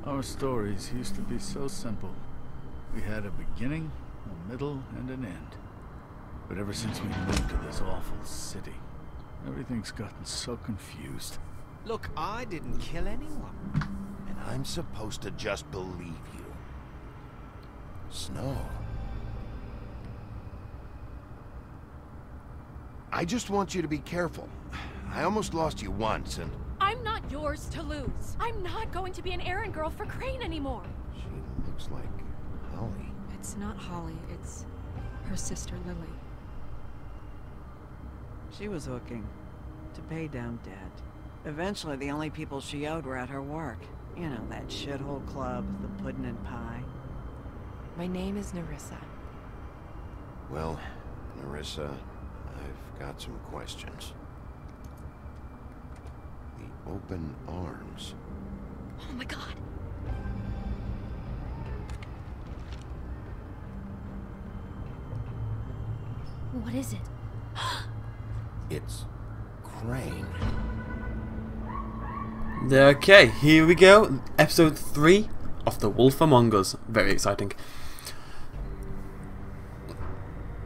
Our stories used to be so simple. We had a beginning, a middle, and an end. But ever since we moved to this awful city, everything's gotten so confused. Look, I didn't kill anyone. And I'm supposed to just believe you. Snow. I just want you to be careful. I almost lost you once, and... I'm not yours to lose. I'm not going to be an errand girl for Crane anymore. She looks like Holly. It's not Holly, it's her sister Lily. She was hooking to pay down debt. Eventually, the only people she owed were at her work. You know, that shithole club, the pudding and pie. My name is Nerissa. Well, Nerissa, I've got some questions. The open arms. Oh my god. What is it? It's Crane. Okay, here we go. Episode 3 of The Wolf Among Us. Very exciting.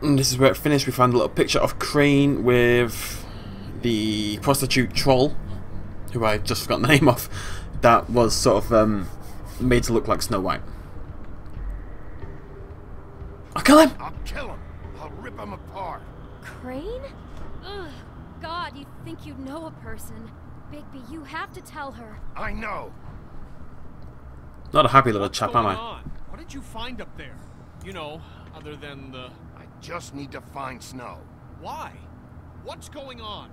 And this is where it finished. We found a little picture of Crane with the prostitute troll, who I just forgot the name of, that was sort of made to look like Snow White. I'll kill him! I'll kill him! I'll rip him apart! Crane? Ugh. God, you think you know a person. Bigby, you have to tell her. I know! Not a happy little chap, am I? What did you find up there? You know, other than the... I just need to find Snow. Why? What's going on?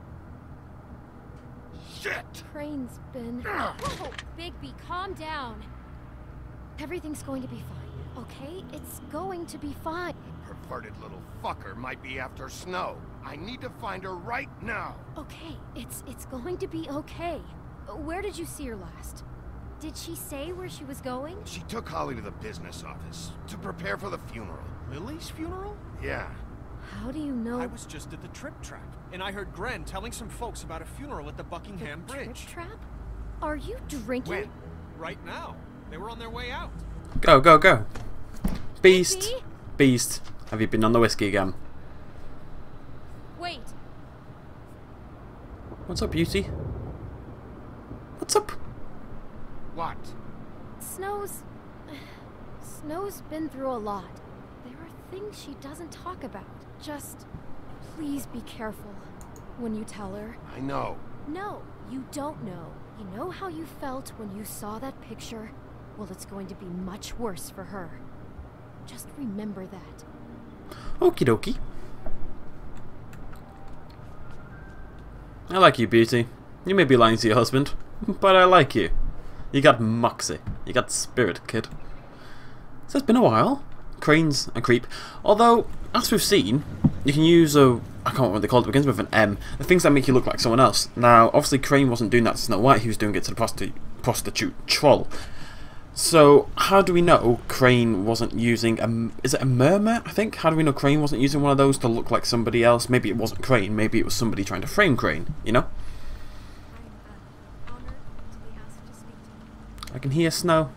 Shit! Crane's been... Whoa, Bigby, calm down. Everything's going to be fine, okay? It's going to be fine. Perverted little fucker might be after Snow. I need to find her right now. Okay, it's going to be okay. Where did you see her last? Did she say where she was going? She took Holly to the business office to prepare for the funeral. Lily's funeral? Yeah. How do you know? I was just at the trip trap, and I heard Gren telling some folks about a funeral at the Buckingham Bridge. Trip trap? Are you drinking? When? Right now. They were on their way out. Go, go, go. Beast. Bigby? Beast. Have you been on the whiskey again? Wait. What's up, beauty? What's up? What? Snow's been through a lot. There are things she doesn't talk about. Just please be careful when you tell her. I know. No, you don't know. You know how you felt when you saw that picture? Well, it's going to be much worse for her. Just remember that. Okie dokie. I like you, beauty. You may be lying to your husband, but I like you. You got moxie. You got spirit, kid. So it's been a while. Crane's a creep. Although, as we've seen, you can use a... I can't remember what they called it. It begins with an M. The things that make you look like someone else. Now, obviously Crane wasn't doing that to Snow White. He was doing it to the prostitute troll. So, how do we know Crane wasn't using a... Is it a murmur, I think? How do we know Crane wasn't using one of those to look like somebody else? Maybe it wasn't Crane. Maybe it was somebody trying to frame Crane, you know? I'm honored to be asked to speak to you. I can hear Snow.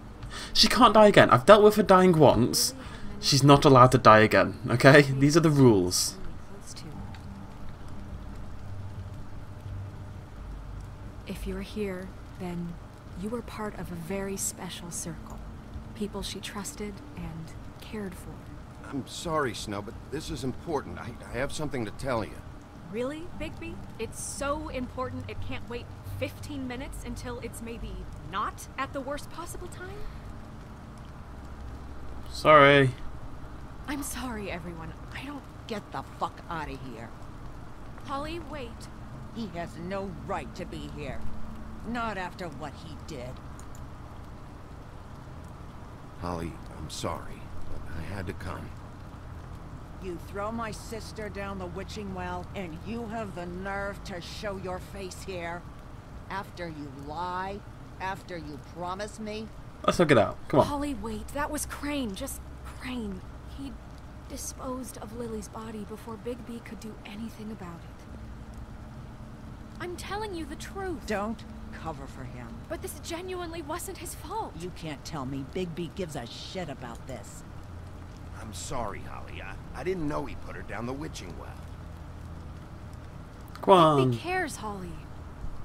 She can't die again. I've dealt with her dying once. She's not allowed to die again, okay? These are the rules. If you're here, then you were part of a very special circle. People she trusted and cared for. I'm sorry, Snow, but this is important. I have something to tell you. Really, Bigby? It's so important it can't wait 15 minutes until it's maybe not at the worst possible time? Sorry. I'm sorry, everyone. I don't... Get the fuck out of here. Holly, wait. He has no right to be here. Not after what he did. Holly, I'm sorry, but I had to come. You throw my sister down the witching well, and you have the nerve to show your face here? After you lie? After you promise me? Let's look it out. Come on. Holly, wait. That was Crane. Just Crane. He disposed of Lily's body before Bigby could do anything about it. I'm telling you the truth. Don't cover for him. But this genuinely wasn't his fault. You can't tell me Bigby gives a shit about this. I'm sorry, Holly. I didn't know he put her down the witching well. Come on. He cares, Holly.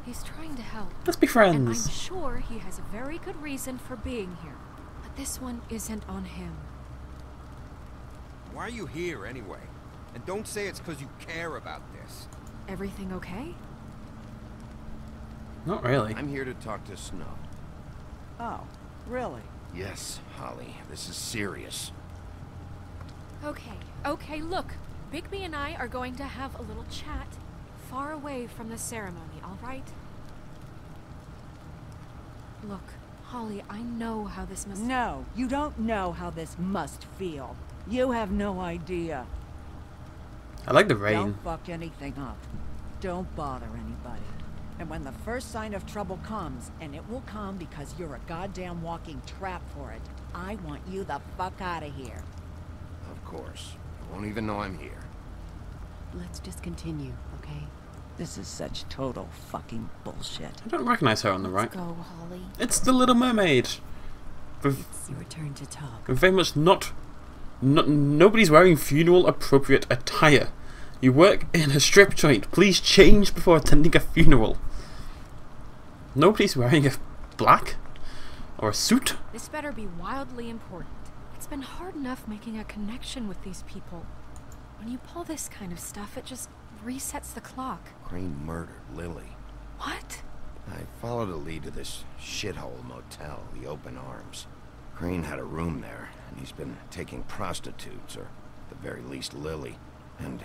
He's trying to help. Let's be And I'm friends. sure he has a very good reason for being here. But this one isn't on him. Why are you here, anyway? And don't say it's because you care about this. Everything okay? Not really. I'm here to talk to Snow. Oh, really? Yes, Holly. This is serious. Okay, look. Bigby and I are going to have a little chat far away from the ceremony, all right? Look, Holly, I know how this must... No, you don't know how this must feel. You have no idea. I like the rain. Don't fuck anything up. Don't bother anybody. And when the first sign of trouble comes, and it will come because you're a goddamn walking trap for it, I want you the fuck out of here. Of course. I won't even know I'm here. Let's just continue, okay? This is such total fucking bullshit. I don't recognize her on the right. Let's go, Holly. It's the Little Mermaid. It's your turn to talk. Very much not nobody's wearing funeral appropriate attire. You work in a strip joint. Please change before attending a funeral. Nobody's wearing a black or a suit. This better be wildly important. It's been hard enough making a connection with these people. When you pull this kind of stuff, it just resets the clock. Crane murdered Lily. What? I followed a lead to this shithole motel, the Open Arms. Crane had a room there, and he's been taking prostitutes, or at the very least Lily, and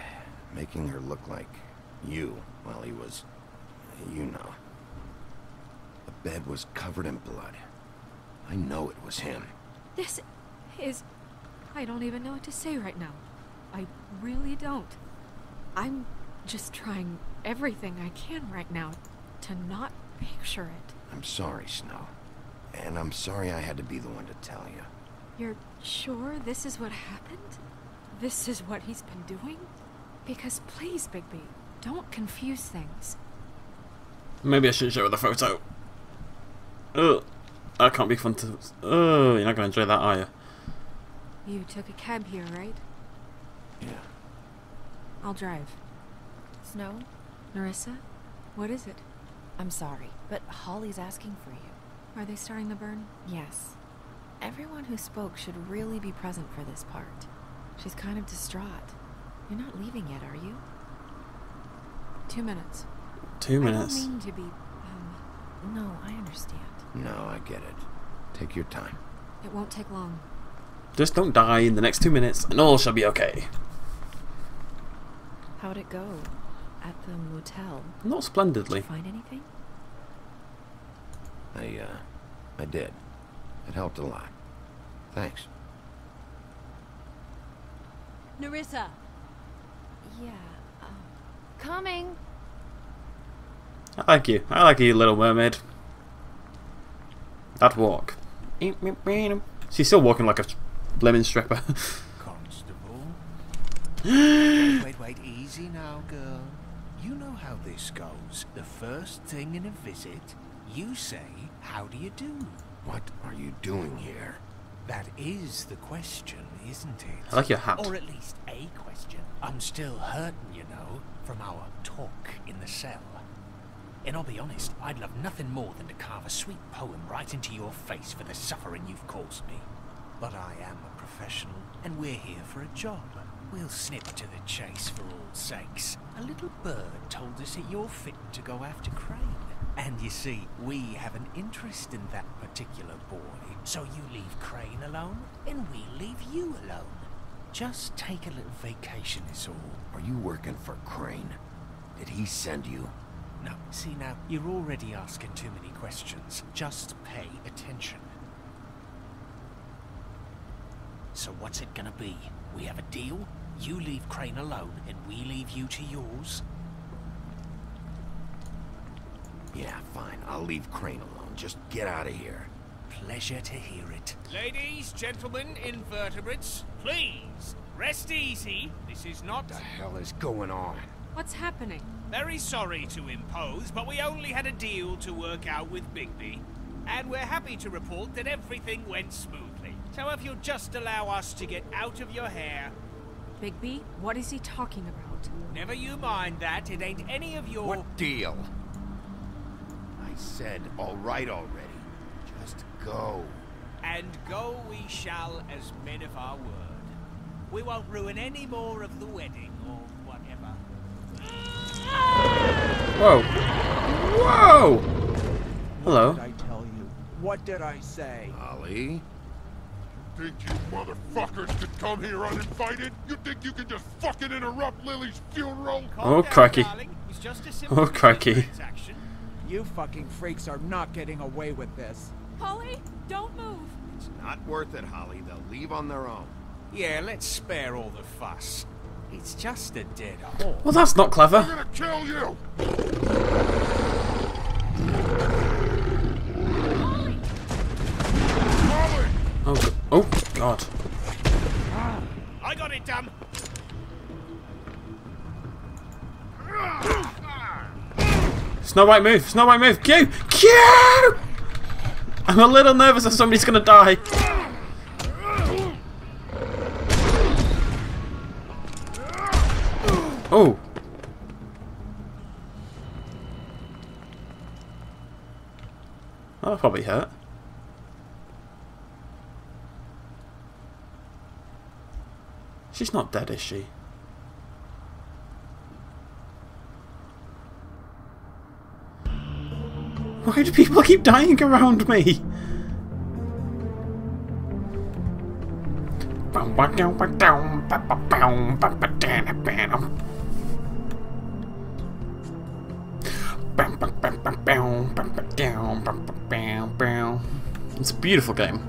making her look like you while he was, you know. The bed was covered in blood. I know it was him. This is... I don't even know what to say right now. I really don't. I'm just trying everything I can right now to not picture it. I'm sorry, Snow. And I'm sorry I had to be the one to tell you. You're sure this is what happened? This is what he's been doing? Because please, Bigby, don't confuse things. Maybe I shouldn't show her the photo. Ugh. That can't be fun to... Ugh, you're not going to enjoy that, are you? You took a cab here, right? Yeah. I'll drive. Snow? Nerissa? What is it? I'm sorry, but Holly's asking for you. Are they starting the burn? Yes. Everyone who spoke should really be present for this part. She's kind of distraught. You're not leaving yet, are you? 2 minutes. 2 minutes. I don't mean to be, No, I understand. No, I get it. Take your time. It won't take long. Just don't die in the next 2 minutes, and all shall be okay. How'd it go? At the motel? Not splendidly. Did you find anything? I did. It helped a lot. Thanks. Nerissa! Yeah, coming. I like you. I like you, Little Mermaid. That walk. She's still walking like a blemmin' stripper. Constable. Wait, easy now, girl. You know how this goes. The first thing in a visit, you say, how do you do? What are you doing here? That is the question, isn't it? I like your hat. Or at least a question. I'm still hurting, you know, from our talk in the cell. And I'll be honest, I'd love nothing more than to carve a sweet poem right into your face for the suffering you've caused me. But I am a professional, and we're here for a job. We'll snip to the chase for all sakes. A little bird told us that you're fit to go after Crane. And you see, we have an interest in that particular boy. So you leave Crane alone, and we leave you alone. Just take a little vacation is all. Are you working for Crane? Did he send you? No, see now, you're already asking too many questions. Just pay attention. So what's it gonna be? We have a deal? You leave Crane alone, and we leave you to yours? Yeah, fine. I'll leave Crane alone. Just get out of here. Pleasure to hear it. Ladies, gentlemen, invertebrates, please, rest easy. This is not... What the hell is going on? What's happening? Very sorry to impose, but we only had a deal to work out with Bigby. And we're happy to report that everything went smoothly. So if you'll just allow us to get out of your hair... Bigby, what is he talking about? Never you mind that, it ain't any of your... What deal? I said all right already. Just go. And go we shall as men of our word. We won't ruin any more of the wedding or whatever. Whoa. Whoa! Hello. What did I tell you? What did I say? Holly? Think you motherfuckers could come here uninvited? You think you can just fucking interrupt Lily's funeral? Oh, cracky. Oh, cracky. You fucking freaks are not getting away with this. Holly, don't move. It's not worth it, Holly. They'll leave on their own. Yeah, let's spare all the fuss. It's just a dead horse. Well, that's not clever. I'm gonna kill you! Holly! Oh, God. I got it, damn. Snow White move! Snow White move! Q! Q! I'm a little nervous that somebody's gonna die. Oh. That'll probably hurt. She's not dead, is she? Why do people keep dying around me? It's a beautiful game.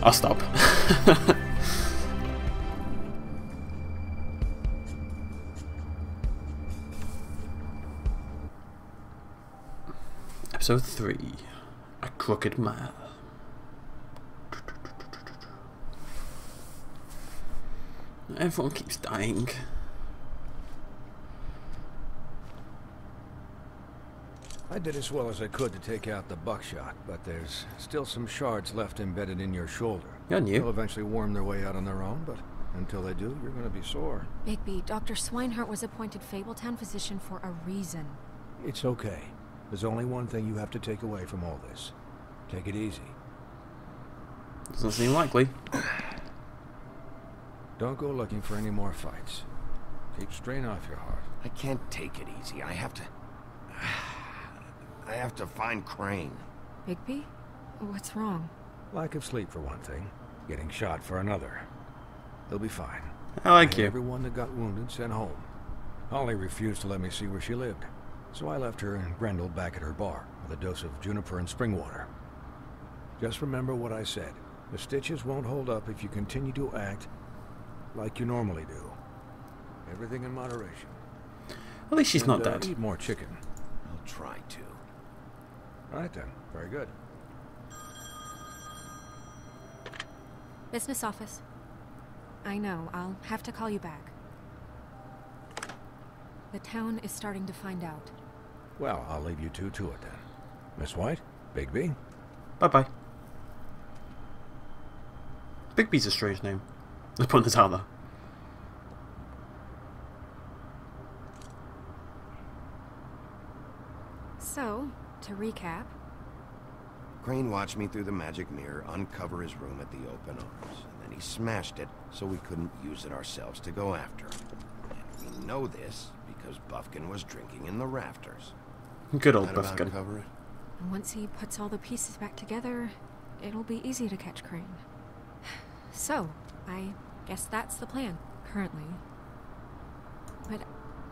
I'll stop. Episode 3. A Crooked Mile. Everyone keeps dying. I did as well as I could to take out the buckshot, but there's still some shards left embedded in your shoulder. And you. They'll eventually worm their way out on their own, but until they do, you're gonna be sore. Bigby, Dr. Swinehart was appointed Fabletown physician for a reason. It's okay. There's only one thing you have to take away from all this. Take it easy. Doesn't seem likely. Don't go looking for any more fights. Keep strain off your heart. I can't take it easy. I have to find Crane. Bigby? What's wrong? Lack of sleep for one thing. Getting shot for another. They'll be fine. I like you. Everyone that got wounded sent home. Holly refused to let me see where she lived, so I left her and Grendel back at her bar with a dose of juniper and spring water. Just remember what I said. The stitches won't hold up if you continue to act like you normally do. Everything in moderation. At least she's not dead. Eat more chicken. I'll try to. All right then. Very good. Business office. I know, I'll have to call you back. The town is starting to find out. Well, I'll leave you two to it then. Miss White, Bigby. Bye-bye. Bigby's a strange name. Let's put this out there. So, to recap... Crane watched me through the magic mirror uncover his room at the open arms, and then he smashed it so we couldn't use it ourselves to go after him. And we know this because Buffkin was drinking in the rafters. Good old That about Buffkin. cover it? Once he puts all the pieces back together, it'll be easy to catch Crane. So, I guess that's the plan, currently. But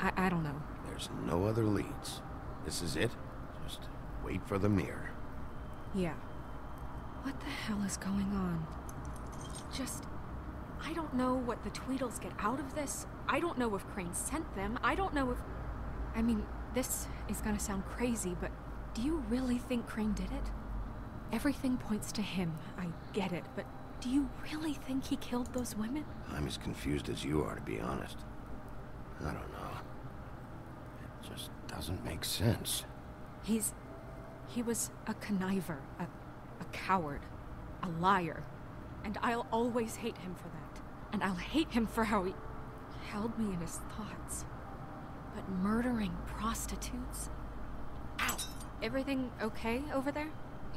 I don't know. There's no other leads. This is it. Just wait for the mirror. Yeah. What the hell is going on? I don't know what the Tweedles get out of this. I don't know if Crane sent them. I don't know if... I mean, This is gonna sound crazy, but do you really think Crane did it? Everything points to him, I get it, but do you really think he killed those women? I'm as confused as you are, to be honest. I don't know. It just doesn't make sense. He was a conniver, a coward, a liar. And I'll always hate him for that. And I'll hate him for how he held me in his thoughts. But murdering prostitutes? Ow! Everything okay over there?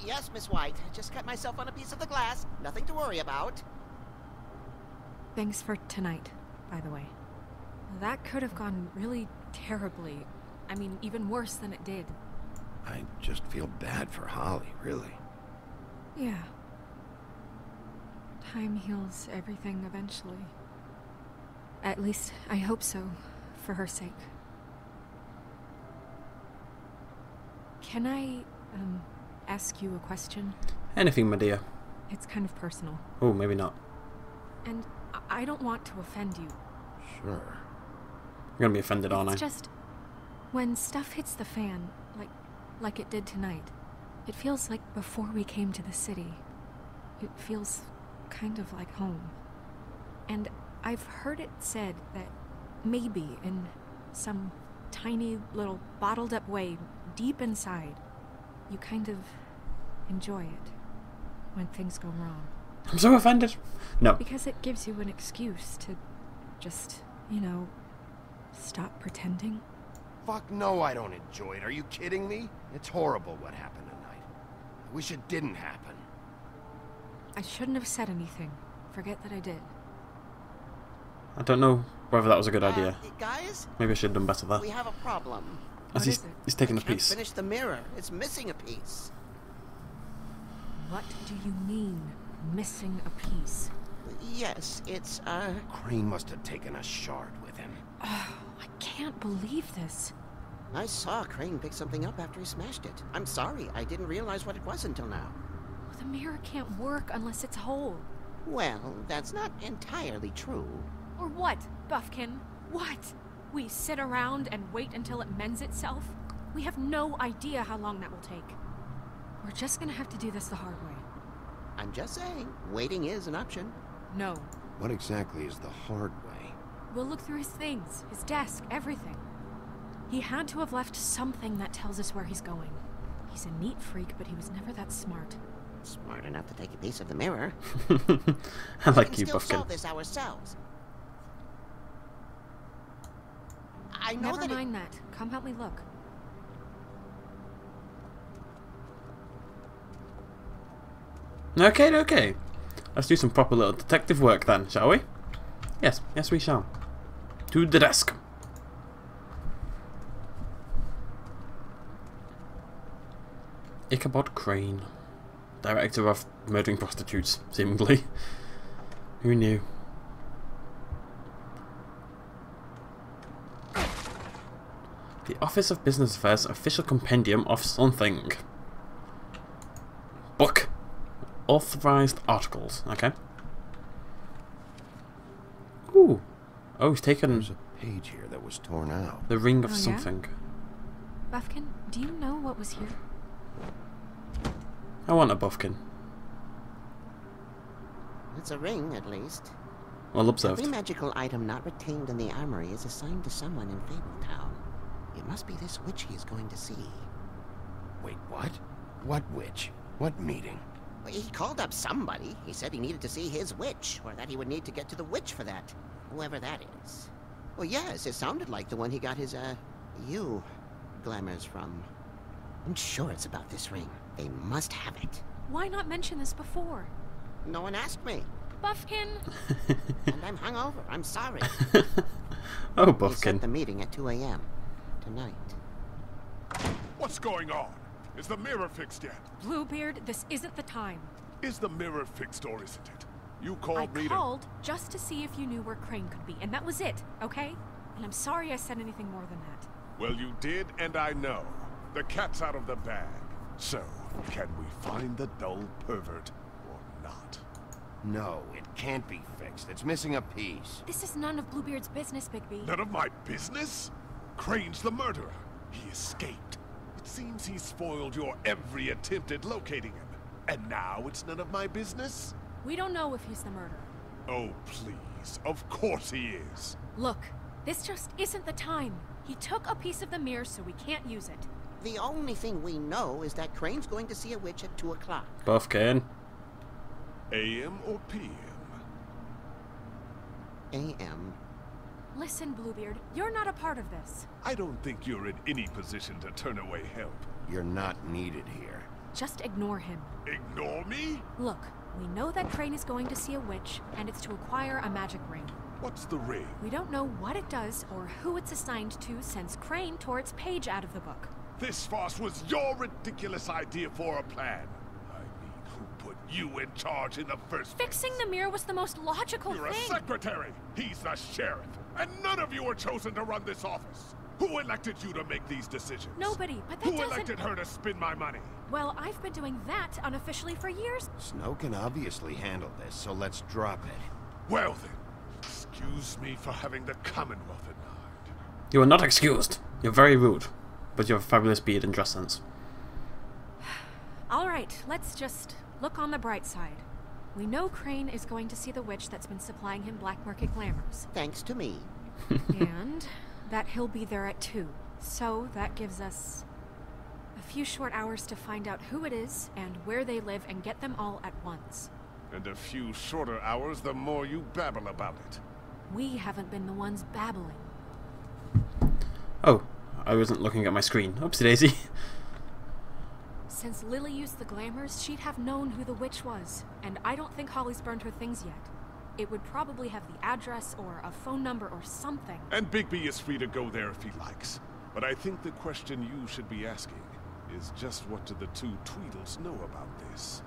Yes, Miss White. Just cut myself on a piece of the glass. Nothing to worry about. Thanks for tonight, by the way. That could have gone really terribly. I mean, even worse than it did. I just feel bad for Holly, really. Yeah. Time heals everything eventually. At least, I hope so, for her sake. Can I, ask you a question? Anything, my dear. It's kind of personal. Oh, maybe not. And I don't want to offend you. Sure. You're gonna be offended, aren't I? It's just, when stuff hits the fan, like it did tonight, it feels like before we came to the city. It feels kind of like home. And I've heard it said that maybe in some tiny little bottled up way deep inside, you kind of enjoy it when things go wrong. I'm so offended. No. Because it gives you an excuse to just, stop pretending. Fuck no, I don't enjoy it. Are you kidding me? It's horrible what happened tonight. I wish it didn't happen. I shouldn't have said anything. Forget that I did. I don't know whether that was a good idea. Guys? Maybe I should have done better there. We have a problem. As he's taking a piece. Finish the mirror. It's missing a piece. What do you mean, missing a piece? Yes, it's, Crane must have taken a shard with him. Oh, I can't believe this. I saw Crane pick something up after he smashed it. I'm sorry, I didn't realize what it was until now. The mirror can't work unless it's whole. Well, that's not entirely true. Or what, Buffkin? What? We sit around and wait until it mends itself? We have no idea how long that will take. We're just gonna have to do this the hard way. I'm just saying, waiting is an option. No. What exactly is the hard way? We'll look through his things, his desk, everything. He had to have left something that tells us where he's going. He's a neat freak, but he was never that smart. Smart enough to take a piece of the mirror. I like you, Buffkin. We can still Buffkin. solve this ourselves. I know Never mind that. Come help me look. Okay. Let's do some proper little detective work then, shall we? Yes, we shall. To the desk. Ichabod Crane, director of murdering prostitutes, seemingly. Who knew? The Office of Business Affairs official compendium of something. Book. Authorized articles. Okay. Ooh. Oh, he's taken. There's a page here that was torn out. The ring of Oh, yeah? something. Buffkin, do you know what was here? I want a Buffkin. It's a ring, at least. Well observed. Every magical item not retained in the armory is assigned to someone in Fabletown. It must be this witch he is going to see. Wait, what? What witch? What meeting? Well, he called up somebody. He said he needed to see his witch, or that he would need to get to the witch for that. Whoever that is. Well, yes, it sounded like the one he got his, glamours from. I'm sure it's about this ring. They must have it. Why not mention this before? No one asked me. Buffkin! And I'm hungover. I'm sorry. Oh, He Buffkin. set the meeting at 2 a.m. tonight. What's going on? Is the mirror fixed yet? Bluebeard, this isn't the time. Is the mirror fixed or isn't it? You called me I called just to see if you knew where Crane could be, and that was it, okay? And I'm sorry I said anything more than that. Well, you did, and I know. The cat's out of the bag. So, can we find the dull pervert or not? No, it can't be fixed. It's missing a piece. This is none of Bluebeard's business, Bigby. None of my business? Crane's the murderer. He escaped. It seems he spoiled your every attempt at locating him. And now it's none of my business? We don't know if he's the murderer. Oh, please. Of course he is. Look, this just isn't the time. He took a piece of the mirror, so we can't use it. The only thing we know is that Crane's going to see a witch at 2 o'clock. Both can. AM or PM? AM. Listen, Bluebeard, you're not a part of this. I don't think you're in any position to turn away help. You're not needed here. Just ignore him. Ignore me? Look, we know that Crane is going to see a witch, and it's to acquire a magic ring. What's the ring? We don't know what it does or who it's assigned to since Crane tore its page out of the book. This farce was your ridiculous idea for a plan. I mean, who put you in charge in the first place? Fixing the mirror was the most logical You're thing. a secretary. He's the sheriff. And none of you were chosen to run this office. Who elected you to make these decisions? Nobody, but that Who doesn't... elected her to spend my money? Well, I've been doing that unofficially for years. Snow can obviously handle this, so let's drop it. Well then, excuse me for having the Commonwealth in mind. You are not excused. You're very rude. But you have a fabulous beard and dress sense. Alright, let's just look on the bright side. We know Crane is going to see the witch that's been supplying him black market glamours. Thanks to me. And that he'll be there at 2. So that gives us a few short hours to find out who it is and where they live and get them all at once. And a few shorter hours the more you babble about it. We haven't been the ones babbling. Oh, I wasn't looking at my screen. Oopsie daisy. Since Lily used the glamours, she'd have known who the witch was. And I don't think Holly's burned her things yet. It would probably have the address or a phone number or something. And Bigby is free to go there if he likes. But I think the question you should be asking is just what do the 2 Tweedles know about this?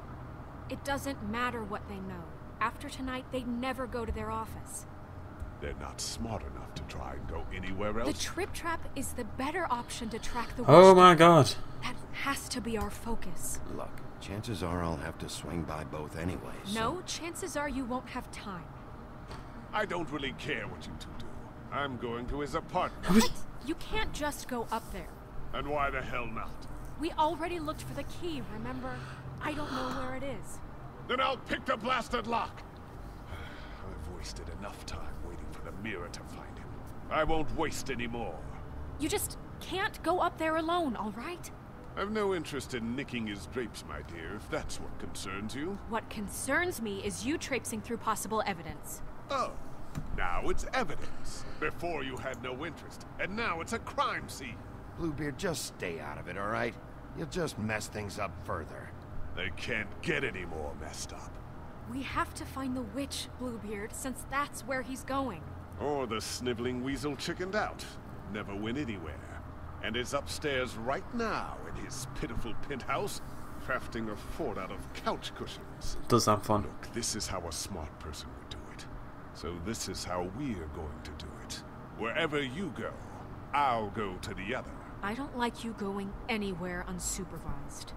It doesn't matter what they know. After tonight, they'd never go to their office. They're not smart enough to try and go anywhere else. The Trip Trap is the better option to track the witch. Oh my god. That has to be our focus. Look, chances are I'll have to swing by both anyways. No, chances are you won't have time. I don't really care what you 2 do. I'm going to his apartment. What? You can't just go up there. And why the hell not? We already looked for the key, remember? I don't know where it is. Then I'll pick the blasted lock. I've wasted enough time waiting for the mirror to find him. I won't waste any more. You just can't go up there alone, all right? I've no interest in nicking his drapes, my dear, if that's what concerns you. What concerns me is you traipsing through possible evidence. Oh, now it's evidence. Before you had no interest, and now it's a crime scene. Bluebeard, just stay out of it, all right? You'll just mess things up further. They can't get any more messed up. We have to find the witch, Bluebeard, since that's where he's going. Or the sniveling weasel chickened out. Never went anywhere. And is upstairs right now in his pitiful penthouse, crafting a fort out of couch cushions. Does sound fun. Look, this is how a smart person would do it. So this is how we're going to do it. Wherever you go, I'll go to the other. I don't like you going anywhere unsupervised.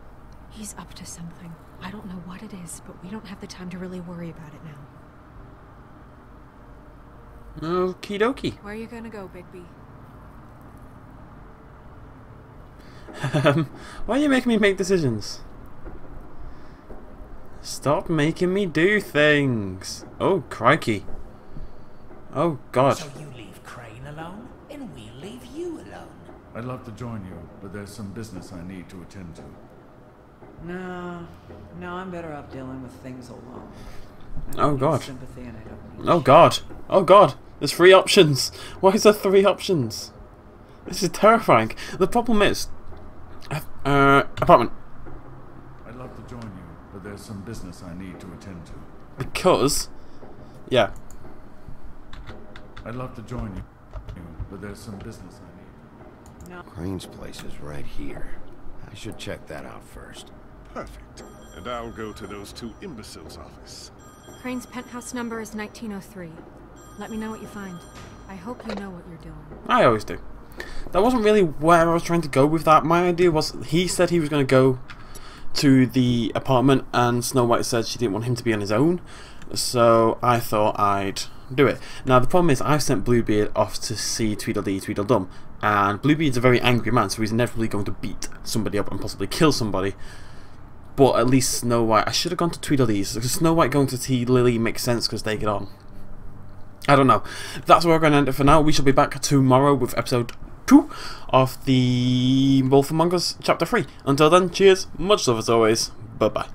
He's up to something. I don't know what it is, but we don't have the time to really worry about it now. Okie dokie. Where are you gonna go, Bigby? Why are you making me make decisions? Stop making me do things. Oh, crikey. Oh, God. So you leave Crane alone, and we leave you alone. I'd love to join you, but there's some business I need to attend to. No, I'm better off dealing with things alone. Oh, God. Sympathy and I don't need Oh, God. Oh, God. There's 3 options. Why is there 3 options? This is terrifying. The problem is... apartment. I'd love to join you, but there's some business I need to attend to. Because... yeah. I'd love to join you, but there's some business I need. No. Crane's place is right here. I should check that out first. Perfect. And I'll go to those 2 imbeciles' office. Crane's penthouse number is 1903. Let me know what you find. I hope you know what you're doing. I always do. That wasn't really where I was trying to go with that. My idea was, he said he was going to go to the apartment, and Snow White said she didn't want him to be on his own. So I thought I'd do it. Now, the problem is I've sent Bluebeard off to see Tweedledee Tweedledum, and Bluebeard's a very angry man, so he's inevitably going to beat somebody up and possibly kill somebody. But at least Snow White... I should have gone to Tweedledee's, because Snow White going to see Lily makes sense because they get on. I don't know. That's where we're going to end it for now. We shall be back tomorrow with episode 2 of the Wolf Among Us Chapter 3. Until then, cheers, much love as always, bye-bye.